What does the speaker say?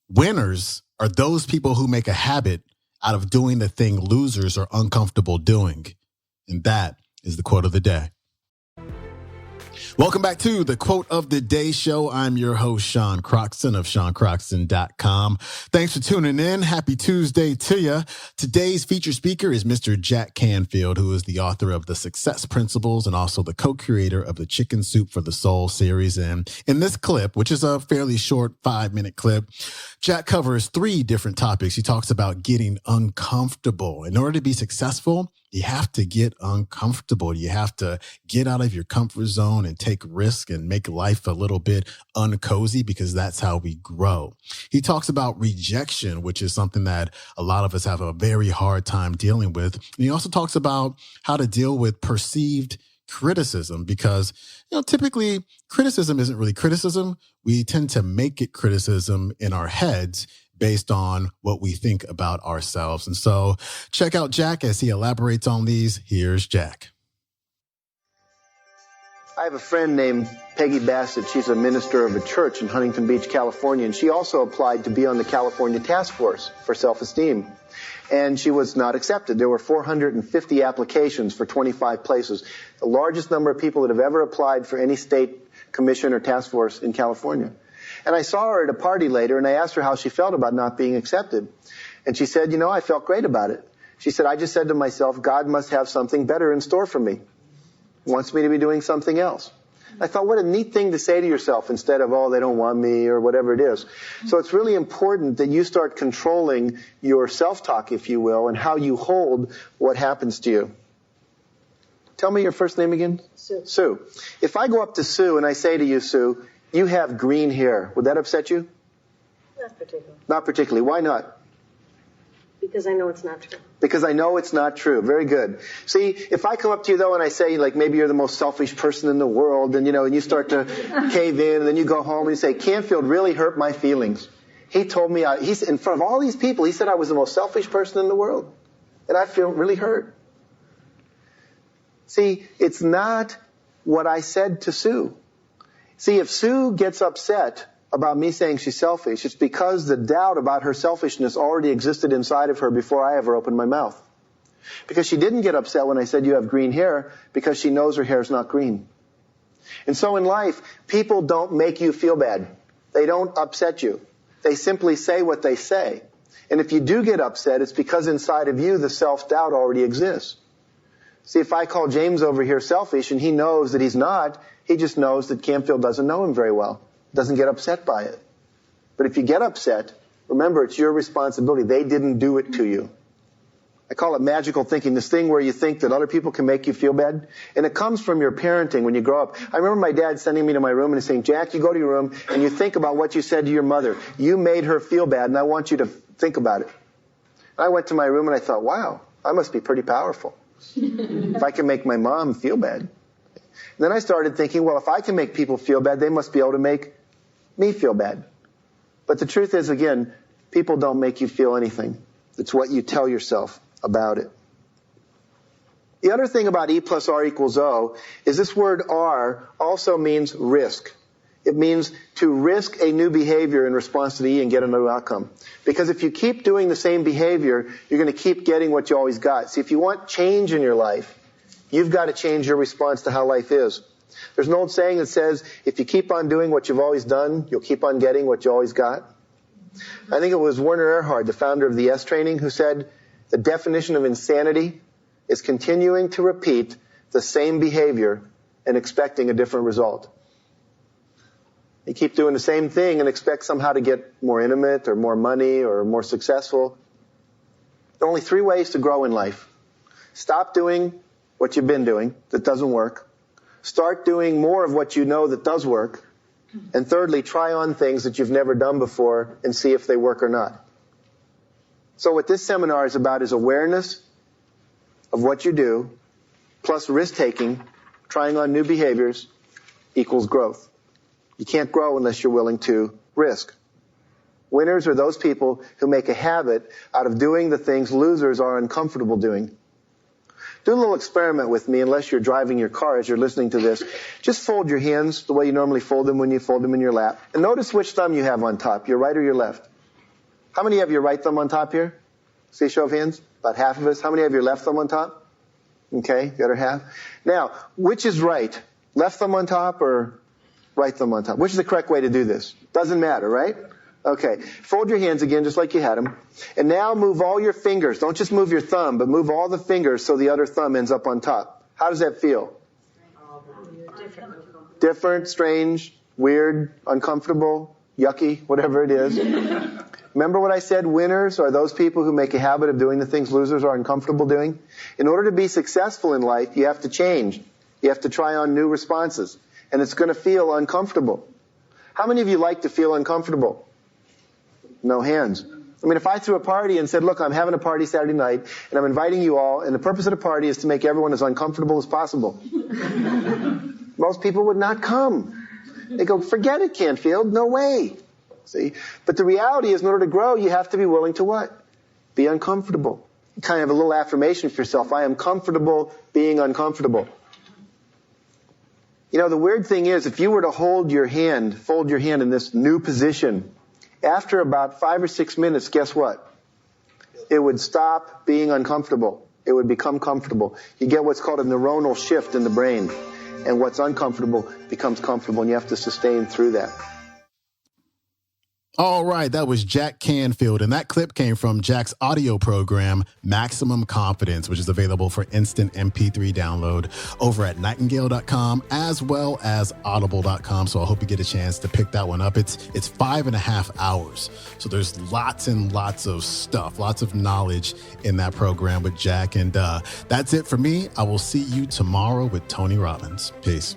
Winners are those people who make a habit out of doing the thing losers are uncomfortable doing. And that is the quote of the day. Welcome back to the Quote of the Day show. I'm your host, Sean Croxton of SeanCroxton.com. Thanks for tuning in. Happy Tuesday to you. Today's featured speaker is Mr. Jack Canfield, who is the author of The Success Principles and also the co-creator of the Chicken Soup for the Soul series. And in this clip, which is a fairly short 5-minute clip, Jack covers 3 different topics. He talks about getting uncomfortable. In order to be successful, you have to get uncomfortable. You have to get out of your comfort zone and take risk and make life a little bit uncozy, because that's how we grow. He talks about rejection, which is something that a lot of us have a very hard time dealing with. And he also talks about how to deal with perceived criticism, because, typically criticism isn't really criticism. We tend to make it criticism in our heads based on what we think about ourselves. And so check out Jack as he elaborates on these. Here's Jack. I have a friend named Peggy Bassett. She's a minister of a church in Huntington Beach, California, and she also applied to be on the California Task Force for Self-Esteem. And she was not accepted. There were 450 applications for 25 places, the largest number of people that have ever applied for any state commission or task force in California. And I saw her at a party later, and I asked her how she felt about not being accepted. And she said, I felt great about it. She said, I just said to myself, God must have something better in store for me. He wants me to be doing something else. I thought, what a neat thing to say to yourself instead of, they don't want me or whatever it is. So it's really important that you start controlling your self-talk, if you will, and how you hold what happens to you. Tell me your first name again. Sue. Sue. If I go up to Sue and I say to you, Sue, you have green hair, would that upset you? Not particularly. Not particularly. Why not? Because I know it's not true. Because I know it's not true. Very good. See, if I come up to you, though, and I say, maybe you're the most selfish person in the world, and, and you start to cave in, and then you go home and you say, Canfield really hurt my feelings. He told me, he's in front of all these people, he said I was the most selfish person in the world. And I feel really hurt. See, it's not what I said to Sue. See, if Sue gets upset about me saying she's selfish, it's because the doubt about her selfishness already existed inside of her before I ever opened my mouth. Because she didn't get upset when I said you have green hair, because she knows her hair is not green. And so in life, people don't make you feel bad. They don't upset you. They simply say what they say. And if you do get upset, it's because inside of you the self-doubt already exists. See, if I call James over here selfish and he knows that he's not, he just knows that Canfield doesn't know him very well. Doesn't get upset by it. But if you get upset, remember, it's your responsibility. They didn't do it to you. I call it magical thinking, this thing where you think that other people can make you feel bad. And it comes from your parenting when you grow up. I remember my dad sending me to my room and saying, Jack, you go to your room and you think about what you said to your mother. You made her feel bad, and I want you to think about it. And I went to my room and I thought, wow, I must be pretty powerful if I can make my mom feel bad. And then I started thinking, well, if I can make people feel bad, they must be able to make me feel bad. But the truth is, again, people don't make you feel anything. It's what you tell yourself about it. The other thing about E plus R equals O is this word R also means risk. It means to risk a new behavior in response to the E and get a new outcome. Because if you keep doing the same behavior, you're going to keep getting what you always got. See, if you want change in your life, you've got to change your response to how life is. There's an old saying that says, if you keep on doing what you've always done, you'll keep on getting what you always got. I think it was Werner Erhard, the founder of the S Training, who said, the definition of insanity is continuing to repeat the same behavior and expecting a different result. You keep doing the same thing and expect somehow to get more intimate or more money or more successful. There are only 3 ways to grow in life. Stop doing what you've been doing that doesn't work. Start doing more of what you know that does work. And thirdly, try on things that you've never done before and see if they work or not. So what this seminar is about is awareness of what you do, plus risk-taking, trying on new behaviors, equals growth. You can't grow unless you're willing to risk. Winners are those people who make a habit out of doing the things losers are uncomfortable doing. Do a little experiment with me, unless you're driving your car as you're listening to this. Just fold your hands the way you normally fold them when you fold them in your lap. And notice which thumb you have on top, your right or your left. How many have your right thumb on top here? See, show of hands? About half of us. How many have your left thumb on top? Okay, the other half. Now, which is right? Left thumb on top or right thumb on top? Which is the correct way to do this? Doesn't matter, right? Okay. Fold your hands again just like you had them. And now move all your fingers. Don't just move your thumb, but move all the fingers so the other thumb ends up on top. How does that feel? Different, strange, weird, uncomfortable, yucky, whatever it is. Remember what I said? Winners are those people who make a habit of doing the things losers are uncomfortable doing. In order to be successful in life, you have to change. You have to try on new responses. And it's going to feel uncomfortable. How many of you like to feel uncomfortable? No hands. I mean, if I threw a party and said, look, I'm having a party Saturday night, and I'm inviting you all, and the purpose of the party is to make everyone as uncomfortable as possible. Most people would not come. They go, forget it, Canfield, no way. See? But the reality is, in order to grow, you have to be willing to what? Be uncomfortable. You kind of have a little affirmation for yourself. I am comfortable being uncomfortable. You know, the weird thing is, if you were to fold your hand in this new position, after about 5 or 6 minutes, guess what? It would stop being uncomfortable. It would become comfortable. You get what's called a neuronal shift in the brain. And what's uncomfortable becomes comfortable, and you have to sustain through that. All right, that was Jack Canfield, and that clip came from Jack's audio program, Maximum Confidence, which is available for instant MP3 download over at nightingale.com as well as audible.com. So I hope you get a chance to pick that one up. It's 5.5 hours. So there's lots and lots of stuff, lots of knowledge in that program with Jack. And that's it for me. I will see you tomorrow with Tony Robbins. Peace.